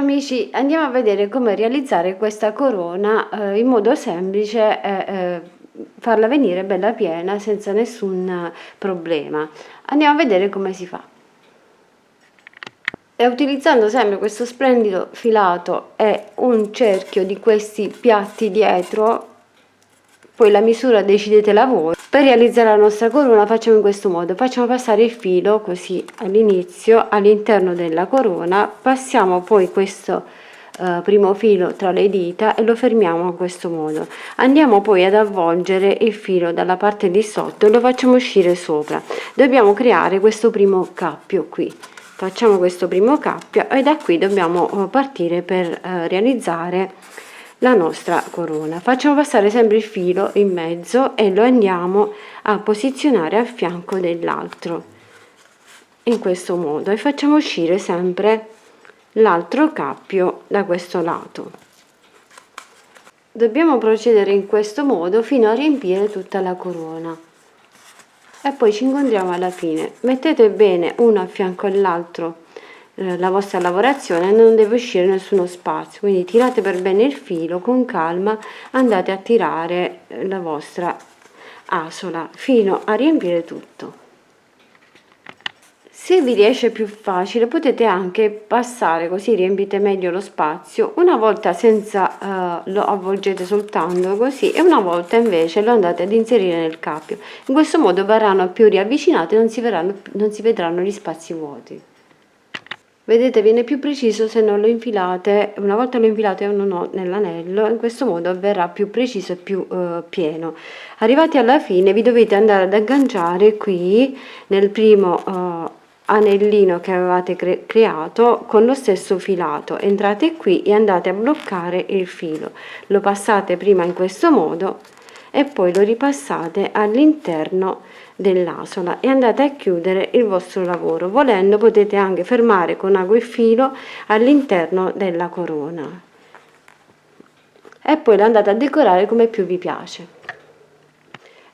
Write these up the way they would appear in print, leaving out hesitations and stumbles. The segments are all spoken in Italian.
amici, andiamo a vedere come realizzare questa corona in modo semplice e farla venire bella piena senza nessun problema. Andiamo a vedere come si fa. E utilizzando sempre questo splendido filato e un cerchio di questi piatti dietro, poi la misura decidetela voi. Per realizzare la nostra corona facciamo in questo modo: facciamo passare il filo così all'inizio all'interno della corona, passiamo poi questo primo filo tra le dita e lo fermiamo in questo modo. Andiamo poi ad avvolgere il filo dalla parte di sotto e lo facciamo uscire sopra. Dobbiamo creare questo primo cappio qui. Facciamo questo primo cappio e da qui dobbiamo partire per realizzare la nostra corona. Facciamo passare sempre il filo in mezzo e lo andiamo a posizionare a fianco dell'altro in questo modo e facciamo uscire sempre l'altro cappio da questo lato. Dobbiamo procedere in questo modo fino a riempire tutta la corona e poi ci incontriamo alla fine. Mettete bene uno a fianco all'altro la vostra lavorazione, non deve uscire nessuno spazio, quindi tirate per bene il filo, con calma andate a tirare la vostra asola fino a riempire tutto. Se vi riesce più facile potete anche passare, così riempite meglio lo spazio, una volta senza lo avvolgete soltanto così e una volta invece lo andate ad inserire nel cappio. In questo modo verranno più riavvicinate e non si vedranno gli spazi vuoti. Vedete, viene più preciso se non lo infilate, una volta lo infilate o no nell'anello, in questo modo verrà più preciso e più pieno. Arrivati alla fine vi dovete andare ad agganciare qui nel primo anellino che avevate creato con lo stesso filato. Entrate qui e andate a bloccare il filo, lo passate prima in questo modo e poi lo ripassate all'interno dell'asola e andate a chiudere il vostro lavoro. Volendo potete anche fermare con ago il filo all'interno della corona e poi la andate a decorare come più vi piace.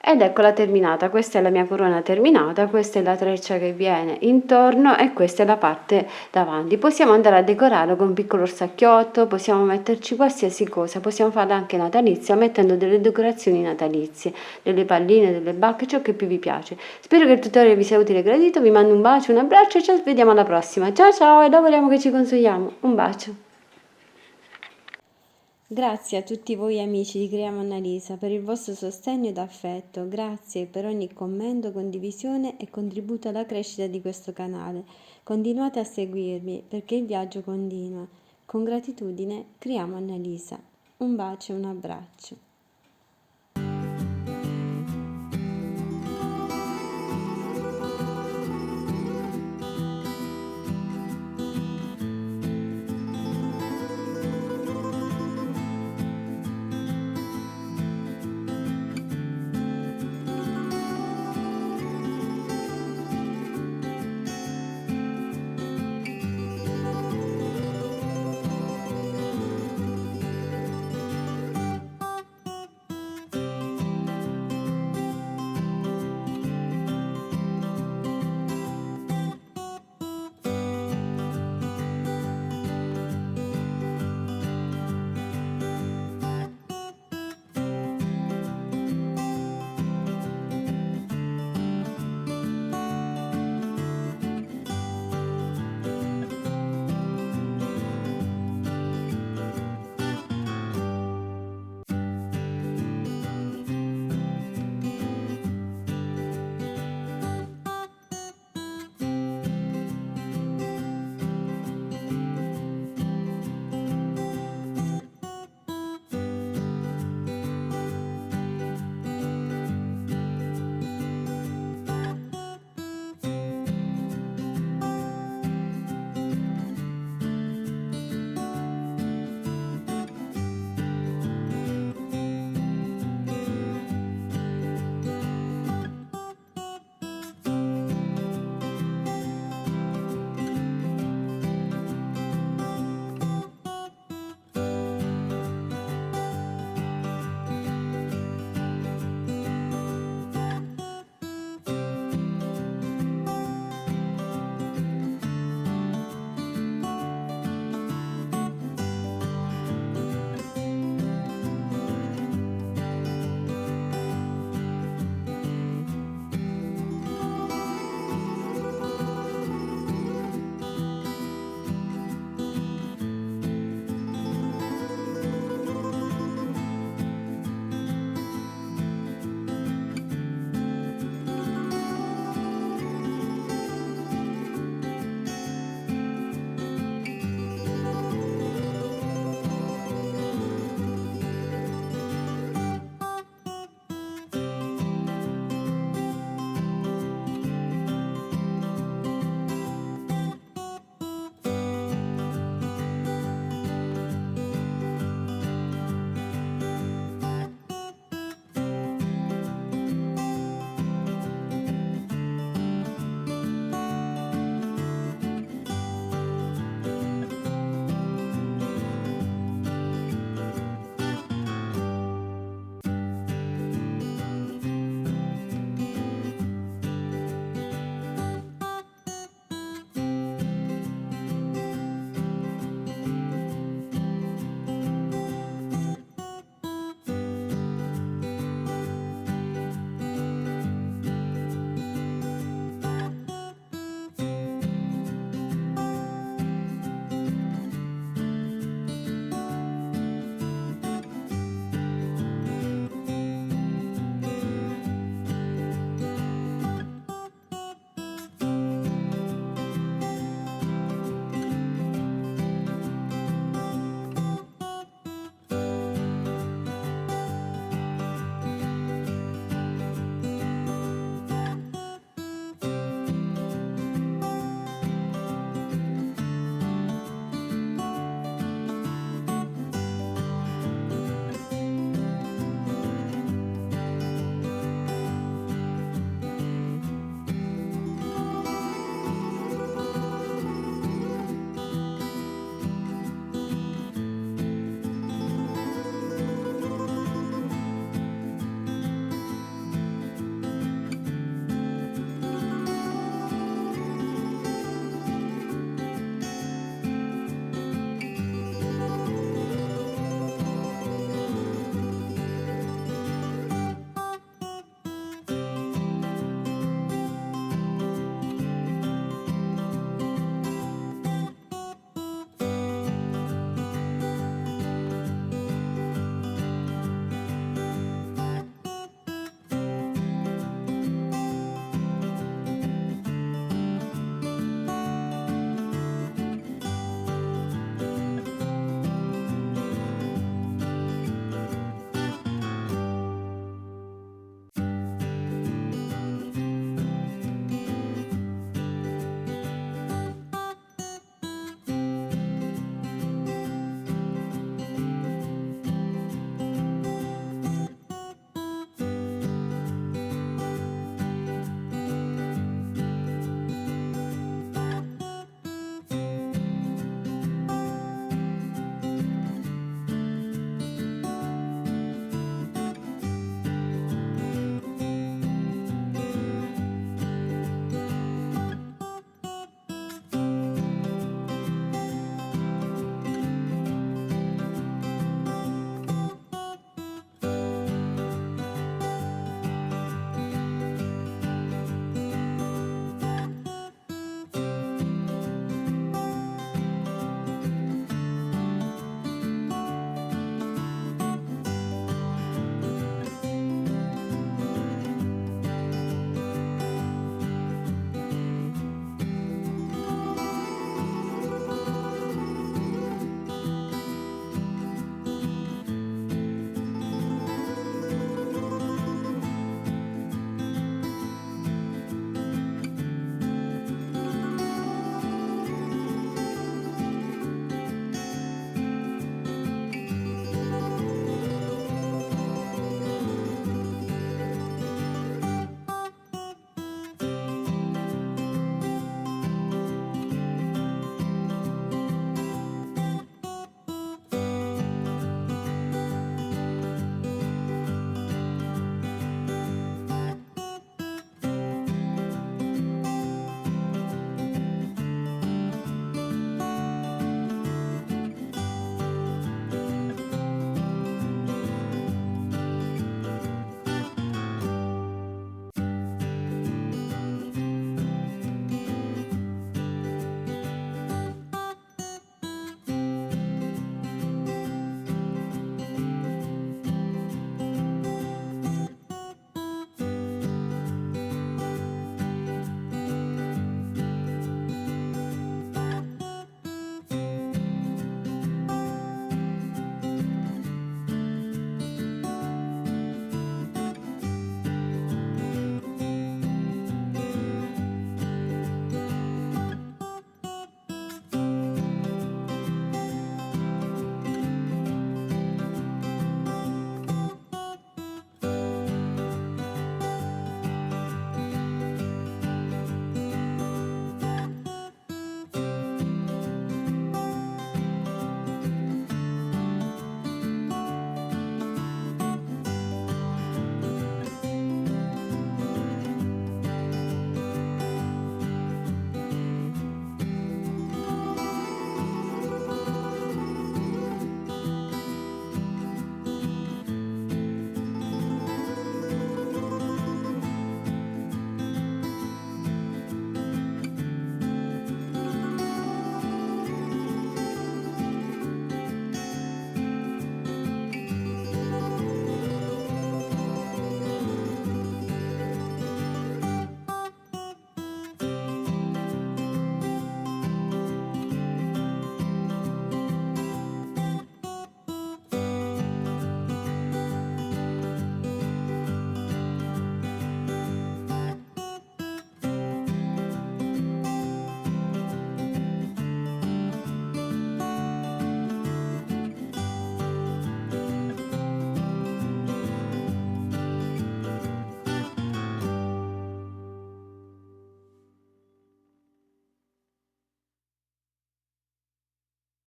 Ed eccola terminata. Questa è la mia corona terminata, questa è la treccia che viene intorno e questa è la parte davanti. Possiamo andare a decorare con un piccolo orsacchiotto, possiamo metterci qualsiasi cosa, possiamo farla anche natalizia mettendo delle decorazioni natalizie, delle palline, delle bacche, ciò che più vi piace. Spero che il tutorial vi sia utile e gradito, vi mando un bacio, un abbraccio e ci vediamo alla prossima. Ciao ciao e lavoriamo che ci consoliamo. Un bacio. Grazie a tutti voi amici di Creiamo Annalisa per il vostro sostegno ed affetto, grazie per ogni commento, condivisione e contributo alla crescita di questo canale. Continuate a seguirmi perché il viaggio continua. Con gratitudine, Creiamo Annalisa. Un bacio e un abbraccio.